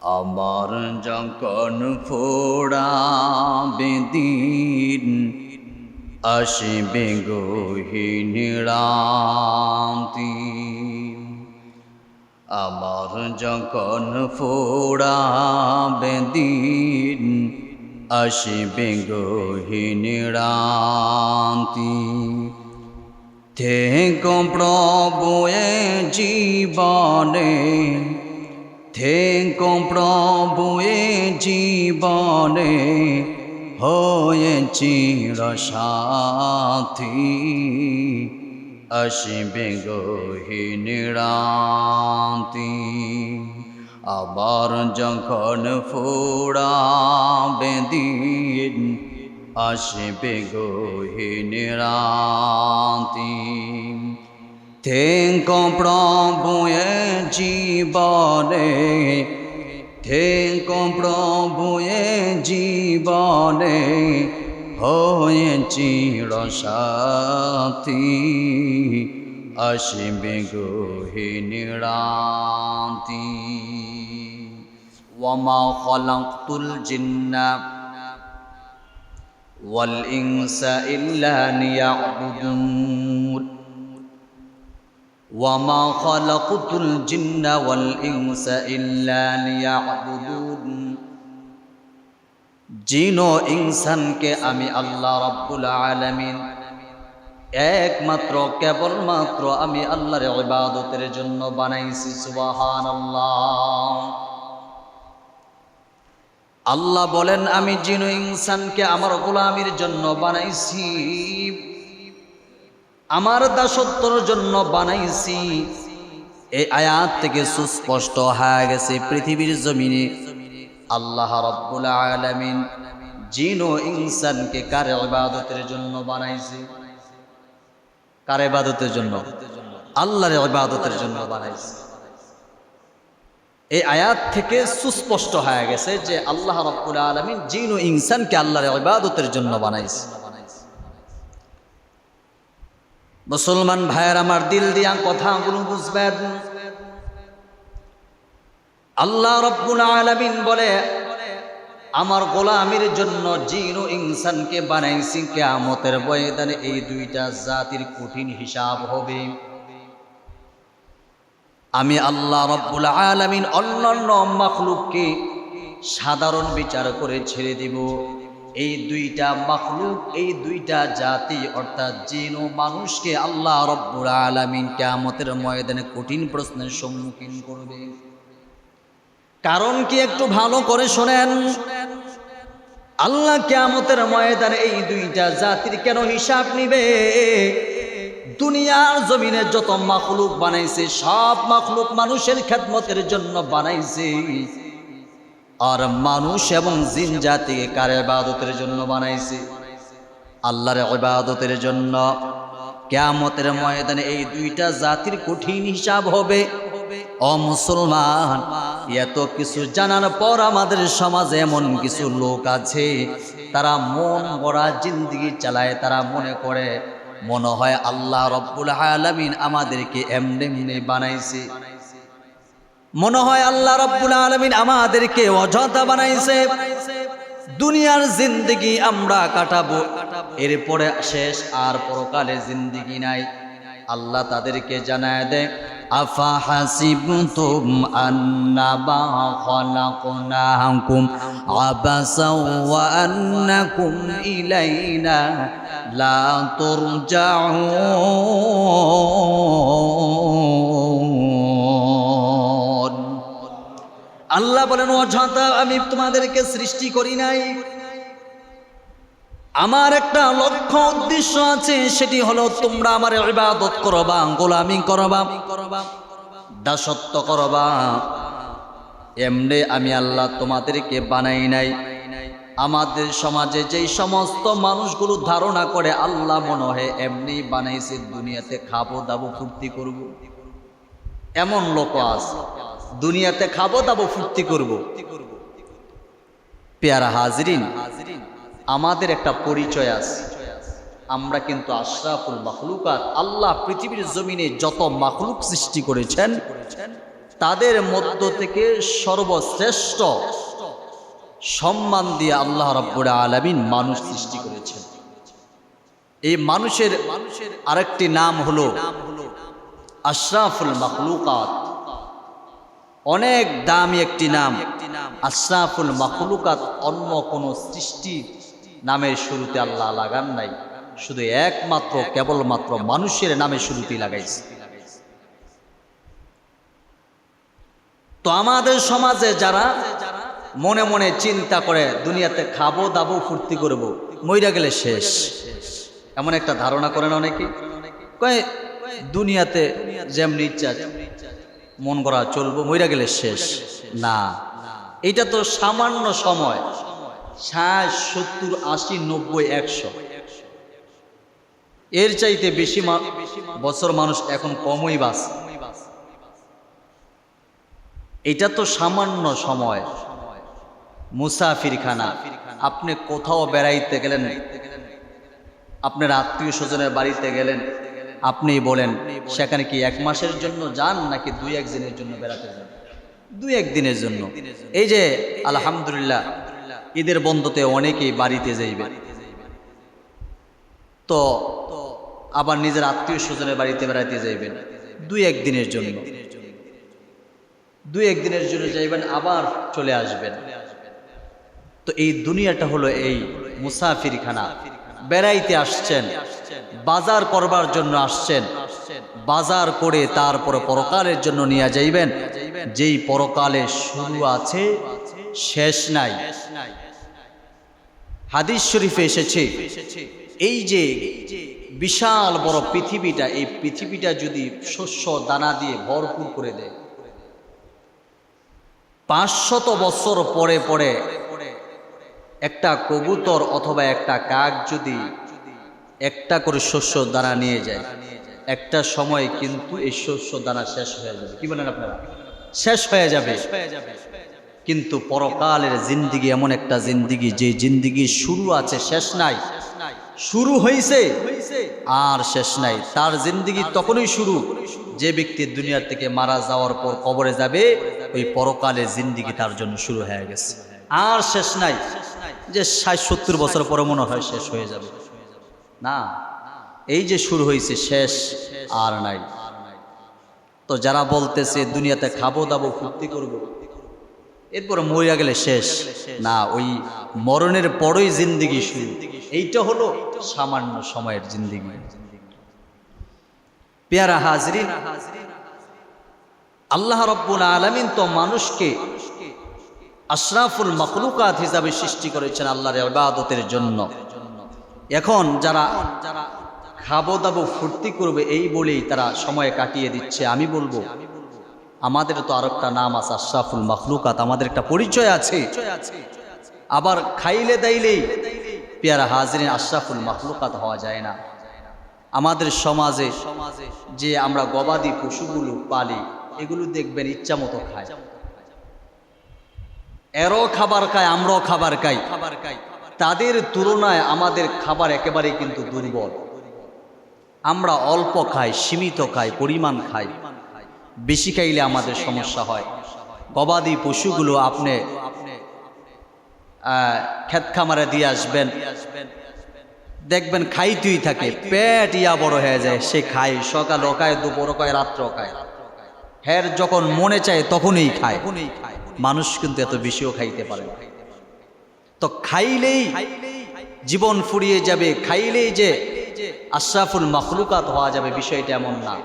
আমার যখন ফোড়াবে দিন আসবে গহীন রাতি। আমার যখন ফোড়াবে দিন আসবে গহীন রাতি। থেকো প্রভু এ জীবনে, থেকো প্রভু এ জীবনে, হয়ে চিরসাথী আসবে গহীন রাতি। আবার যখন ফুরাবে দিন আসবে গহীন রাতি। থেকো প্রভু এ জীবনে, থেকো প্রভু এ জীবনে, হয়ে চিরসাথী আসবে গহীন রাতি। ওয়ামা খালাকতুল জিন্না ওয়াল ইনসা ইল্লা লিয়াবুদুন। ওয়ামা খালাকতুল জিন্না ওয়াল ইনসা ইল্লা লিয়াবুদুন। জিন ও ইনসানকে আমি আল্লাহ রাব্বুল আলামিন একমাত্র কেবলমাত্র আমি আল্লাহর ইবাদতের জন্য বানাইছি। সুবহানাল্লাহ। আল্লাহ বলেন আমি জিন ও ইনসানকে আমার গোলামির জন্য বানাইছি, আমার দাসত্বর জন্য বানাইছি। এই আয়াত থেকে সুস্পষ্ট হয়ে গেছে পৃথিবীর জমিনে আল্লাহ রাব্বুল আলামিন জিন ও ইনসানকে কার ইবাদতের জন্য বানাইছে? কার ইবাদতের জন্য? আল্লাহর ইবাদতের জন্য বানাইছে। এই আয়াত থেকে সুস্পষ্ট হয়ে গেছে যে আল্লাহ রাব্বুল আলামিন জিন ও ইনসানকে আল্লাহর ইবাদতের জন্য বানাইছে। মুসলমান ভাইয়ের আমার, দিল দিয়া কথাগুলো বুঝবেন। আল্লাহ রাব্বুল আলামিন বলে আমার গোলামির জন্য জিন ও ইনসানকে বানাইছি। কিয়ামতের ময়দানে এই দুইটা জাতির কঠিন হিসাব হবে। আমি আল্লাহ রাব্বুল আলামিন অন্যান্য মাখলুককে সাধারণ বিচার করে ছেড়ে দিব। এই দুইটা মাখলুক, এই দুইটা জাতি অর্থাৎ জিন ও মানুষকে আল্লাহ রাব্বুল আলামিন কিয়ামতের ময়দানে কঠিন প্রশ্নের সম্মুখীন করবে। কারণ কি একটু ভালো করে শোনেন। আল্লাহ কিয়ামতের ময়দানে এই দুইটা জাতির কেন হিসাব নিবে? দুনিয়ার জমিনে যত মাখলুক বানাইছে সব মাখলুক মানুষের খেদমতের জন্য বানাইছে। আর মানুষ এবং জিন জাতিকে কার ইবাদতের জন্য বানাইছে? আল্লাহর ইবাদতের জন্য। কিয়ামতের ময়দানে এই দুইটা জাতির কঠিন হিসাব হবে। ও মুসলমান, এত কিছু জানার পর আমাদের সমাজে এমন কিছু লোক আছে তারা মন গড়া জিন্দেগি চালায়। তারা মনে করে মনে হয় আল্লাহ রাব্বুল আলামিন আমাদেরকে এমনি বানাইছে, মনে হয় আল্লাহ রাব্বুল আলামিন আমাদেরকে অযথা বানাইছে। দুনিয়ার জিন্দেগি আমরা কাটাবো, এরপরে শেষ, আর পরকালে জিন্দেগি নাই। আল্লাহ তাদেরকে জানায় দেয় আফা হাসিবতুম আন্নামা খালাকনাকুম আবাসা ওয়া আন্নাকুম ইলাইনা লা তুরজাউন। আল্লাহ বলেন অযথা আমি তোমাদেরকে সৃষ্টি করি নাই। আমার একটা লক্ষ্য উদ্দেশ্য আছে, সেটি হলো তোমরা আমার ইবাদত করবা, গোলামি করবা, দাসত্ব করবা। এমনি আমি আল্লাহ তোমাদেরকে বানাই নাই। আমাদের সমাজে যেই সমস্ত মানুষগুলো ধারণা করে আল্লাহ মনে হয় এমনি বানাইছে, দুনিয়াতে খাবো দাবো ফুর্তি করব, এমন লোক আছে। দুনিয়াতে খাবো দাবো ফুর্তি করব। পেয়ারা হাজরিন, আমাদের একটা পরিচয় আছে। আমরা কিন্তু আশরাফুল মাখলুকাত। আল্লাহ পৃথিবীর জমিনে যত মাখলুক সৃষ্টি করেছেন তাদের মধ্য থেকে সর্বশ্রেষ্ঠ সম্মান দিয়ে আল্লাহ রাব্বুল আলামিন মানুষ সৃষ্টি করেছেন। এই মানুষের আরেকটি নাম হলো আশরাফুল মাখলুকাত। অনেক দামি একটি নাম আশরাফুল মাখলুকাত। অন্য কোন সৃষ্টির নামের শুরুতে আল্লাহ লাগান নাই, শুধু একমাত্র কেবলমাত্র মানুষের নামে শুরুতেই লাগাইছে। তো আমাদের সমাজে যারা মনে মনে চিন্তা করে দুনিয়াতে খাবো দাবো ফুর্তি করব, মইরা গেলে শেষ, এমন একটা ধারণা করেন অনেকে। কয় দুনিয়াতে যেমনি ইচ্ছা মন করা চলবো, মইরা গেলে শেষ। না, এটা তো সামান্য সময়, 60, 70, 80, 90, 100, এর চাইতে বেশি বছর মানুষ এখন কমই বাঁচে। এটা তো সামান্য সময়, মুসাফিরখানা। আপনি কোথাও বেড়াইতে গেলেন, আপনার আত্মীয় স্বজনের বাড়িতে গেলেন, আপনি বলেন সেখানে কি 1 মাসের জন্য যান নাকি 2-1 দিনের জন্য বেড়াতে যান? 2-1 দিনের জন্য। এই যে আলহামদুলিল্লাহ ঈদের বন্ধতে অনেকেই বাড়িতে যাইবে, তো আবার নিজের আত্মীয় স্বজনের বাড়িতে বেড়াতে যাইবেন 2-1 দিনের জন্য। 2-1 দিনের জন্য যাইবেন, আবার চলে আসবেন। তো এই দুনিয়াটা হলো এই মুসাফিরখানা। বেড়াইতে আসছেন, বাজার করবার জন্য আসছেন, বাজার করে তারপরে পরকালের জন্য নিয়ে যাইবেন, যেই পরকালে শুরু আছে শেষ নাই। হাদিস শরীফে এসেছে এই যে বিশাল বড় পৃথিবীটা, এই পৃথিবীটা যদি শস্য দানা দিয়ে ভরপুর করে দেয়, 500 বছর পরে পরে একটা কবুতর অথবা একটা কাক যদি একটা করে শস্য দানা নিয়ে যায়, একটা সময় কিন্তু এই শস্য দানা শেষ হয়ে যাবে। কি বলেন আপনারা? শেষ হয়ে যাবে। কিন্তু পরকালের জিন্দিগি এমন একটা জিন্দিগি, যে জিন্দিগি শুরু আছে শেষ নাই, শুরু হয়েছে আর শেষ নাই। তার জিন্দিগি তখনই শুরু যে ব্যক্তি দুনিয়া থেকে মারা যাওয়ার পর কবরে যাবে, ওই পরকালের জিন্দিগি তার জন্য শুরু হয়ে গেছে, আর শেষ নাই। যে 60-70 বছর পরে মনে হয় শেষ হয়ে যাবে, না, এই যে শুরু হয়েছে শেষ আর নাই। তো যারা বলতেছে দুনিয়াতে খাবো দাবো ফুর্তি করব, এরপর মরিয়া গেলে শেষ, না, ওই মরণের পরই জিন্দিগি শুরু। এইটা হলো সামান্য সময়ের জিন্দিগি। পেয়ারা হাজরিন, আল্লাহ রাব্বুল আলামিন তো মানুষকে আশরাফুল মাখলুকাত হিসাবে সৃষ্টি করেছেন আল্লাহর ইবাদতের জন্য। এখন যারা খাবো দাবো ফুর্তি করবে এই বলেই তারা সময় কাটিয়ে দিচ্ছে, আমি বলবো আমাদের তো আরেকটা নাম আছে আশরাফুল মাখলুকাত, আমাদের একটা পরিচয় আছে। আবার খাইলে দাইলেই পেয়ারা হাজরিন আশরাফুল মাখলুকাত হওয়া যায় না। আমাদের সমাজে যে আমরা গবাদি পশুগুলো পালি, এগুলো দেখবেন ইচ্ছা মতো খায়, এরও খাবার খায়, আমরাও খাবার খাই। তাদের তুলনায় আমাদের খাবার একেবারে কিন্তু দুর্বল। আমরা অল্প খাই, সীমিত খাই, পরিমাণ খাই। বেশি খাইলে আমাদের সমস্যা হয়। গবাদি পশুগুলো আপনি ক্ষেত খামারে দিয়ে আসবেন, দেখবেন খাইতেই থাকে, পেট ইয়া বড় হয়ে যায়, সে খায়, সকালও খায়, দুপুরও খায়, রাত্রেও খায়, হ্যার যখন মনে চায় তখনই খায়। মানুষ কিন্তু এত বেশিও খাইতে পারে না। তো খাইলেই জীবন ফুরিয়ে যাবে, খাইলেই যে আশরাফুল মাখলুকাত হওয়া যাবে, বিষয়টা এমন না।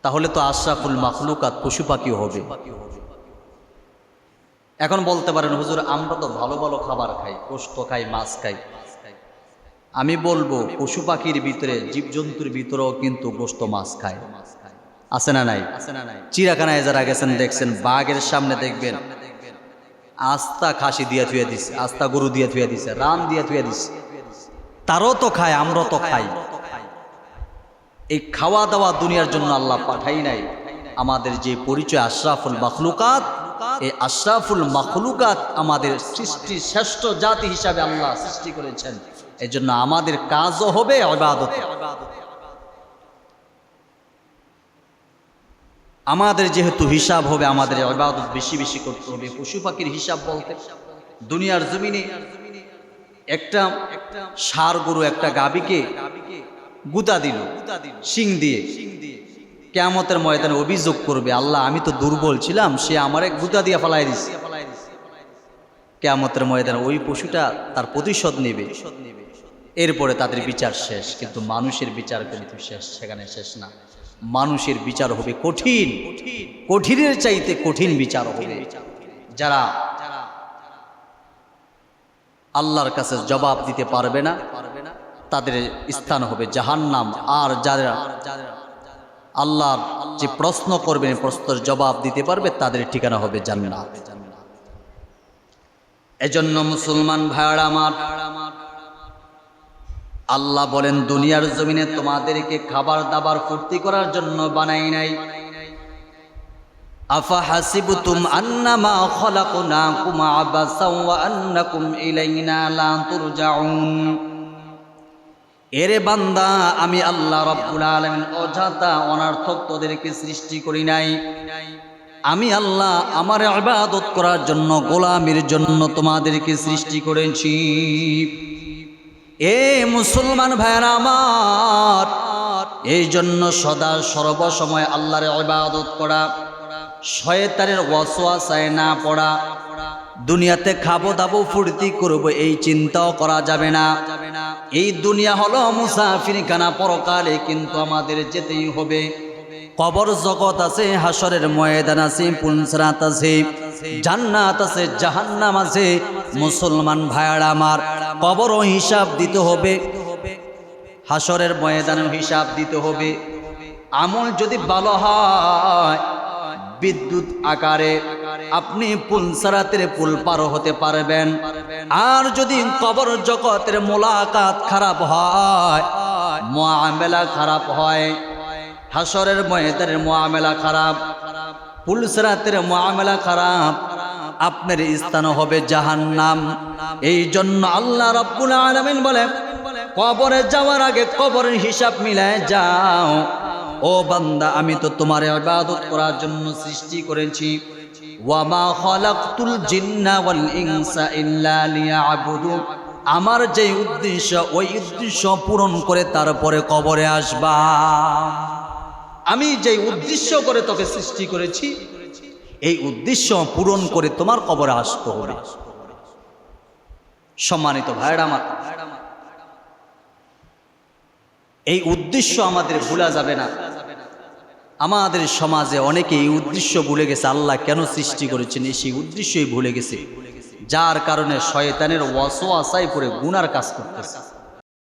তাহলে তো আশরাফুল মাখলুকাত পশু পাখি হবে। এখন বলতে পারেন হুজুর আমরা তো ভালো ভালো খাবার খাই, গোশত খাই, মাছ খাই। আমি বলবো পশু পাখির ভিতরে, জীবজন্তুর ভিতরেও কিন্তু গোশত মাছ খায়, আছে না নাই? চিড়িয়াখানায় যারা গেছেন দেখছেন, বাঘের সামনে দেখবেন আস্তা খাসি দিয়ে থুয়ে দিছে, আস্তা গরু দিয়ে থুয়ে দিছে, রান দিয়ে থুয়ে দিছে। তারও তো খায়, আমরা তো খাই। এই খাওয়া দাওয়া দুনিয়ার জন্য আল্লাহ পাঠাই নাই। আমাদের যে পরিচয় আশরাফুল মাখলুকাত, এই আশরাফুল মাখলুকাত আমাদের সৃষ্টির শ্রেষ্ঠ জাতি হিসাবে আল্লাহ সৃষ্টি করেছেন। এজন্য আমাদের কাজও হবে ইবাদত। আমাদের যেহেতু হিসাব হবে, আমাদের ইবাদত বেশি বেশি করতে হবে। পশু পাখির হিসাব বলতে দুনিয়ার জমিনে একটা ষাঁড় গরু একটা গাভীকে গুতা দিল শিং দিয়ে, কিয়ামতের ময়দানে অভিযোগ করবে, আল্লাহ আমি তো দুর্বল ছিলাম, সে আমারে গুতা দিয়ে ফালাই দিছে। কিয়ামতের ময়দানে ওই পশুটা তার প্রতিশোধ নেবে, এরপরে তাদের বিচার শেষ। কিন্তু মানুষের বিচার কিন্তু শেষ, সেখানে শেষ না। মানুষের বিচার হবে কঠিন, কঠিনের চাইতে কঠিন বিচার হবে। যারা আল্লাহর কাছে জবাব দিতে পারবে না তাদের স্থান হবে জাহান্নাম। আর যারা আল্লাহর যে প্রশ্ন করবেন, প্রশ্নের জবাব দিতে পারবে, তাদের ঠিকানা হবে জান্নাত। এজন্য মুসলমান ভাইরা আমার, আল্লাহ বলেন দুনিয়ার জমিনে তোমাদেরকে খাবার দাবার ফুর্তি করার জন্য বানাই নাই। আফা হাসিবতুম আন্নামা খলাকনাকুম আবাসাও ওয়া আন্নাকুম ইলাইনা লা তুরজাউন। এরে বান্দা, আমি আল্লাহ রাব্বুল আলামিন অযথা অনার্থক তোদেরকে সৃষ্টি করি নাই। আমি আল্লাহ আমার ইবাদত করার জন্য, গোলামির জন্য তোমাদেরকে সৃষ্টি করেছি। এ মুসলমান ভাইরা আমার, এই জন্য সদা সর্বসময় আল্লাহর ইবাদত করা, শয়তানের ওয়াসওয়াসায় না পড়া। দুনিয়াতে খাবো দাবো ফুর্তি করবো এই চিন্তাও করা যাবে না। এই দুনিয়া হলো মুসাফিরখানা, পরকালে কিন্তু আমাদের যেতেই হবে। কবর জগৎ আছে, হাসরের ময়দান আছে, পুলসরাত আছে, জান্নাত আছে, জাহান্নাম আছে। মুসলমান ভাইরা আমার, কবরও হিসাব দিতে হবে, হাসরের ময়দানেও হিসাব দিতে হবে। আমল যদি ভালো হয়, বিদ্যুৎ আকারে আপনি পুলসরাতের পুল পার হতে পারবেন। আর যদি কবর জগতের মোলাকাত খারাপ হয়, মুআমেলা খারাপ হয়, হাসরের ময়দানের মুআমেলা খারাপ, পুলসরাতের মুআমেলা খারাপ, আপনার স্থান হবে জাহান্নাম। এই জন্য আল্লাহ রাব্বুল আলামিন বলেন, কবরে যাওয়ার আগে কবরের হিসাব মিলায় যাও। ও বান্দা, আমি তো তোমার ইবাদত করার জন্য সৃষ্টি করেছি। ওয়া মা খালাকতুল জিন্না ওয়াল ইনসা ইল্লা লিয়াবুদুন। আমার যে উদ্দেশ্য, ওই উদ্দেশ্য পূরণ করে তারপরে কবরে আসবা। আমি যে উদ্দেশ্য করে তোকে সৃষ্টি করেছি, এই উদ্দেশ্য পূরণ করে তোমার কবরে আসতে হবে। সম্মানিত ভাইরা আমার, এই উদ্দেশ্য আমাদের ভুলা যাবে না। আমাদের সমাজে অনেকে এই উদ্দেশ্য ভুলে গেছে, আল্লাহ কেন সৃষ্টি করেছেন সেই উদ্দেশ্যই ভুলে গেছে, যার কারণে শয়তানের ওয়াসওয়াসায় পড়ে গুনার কাজ করতেছে।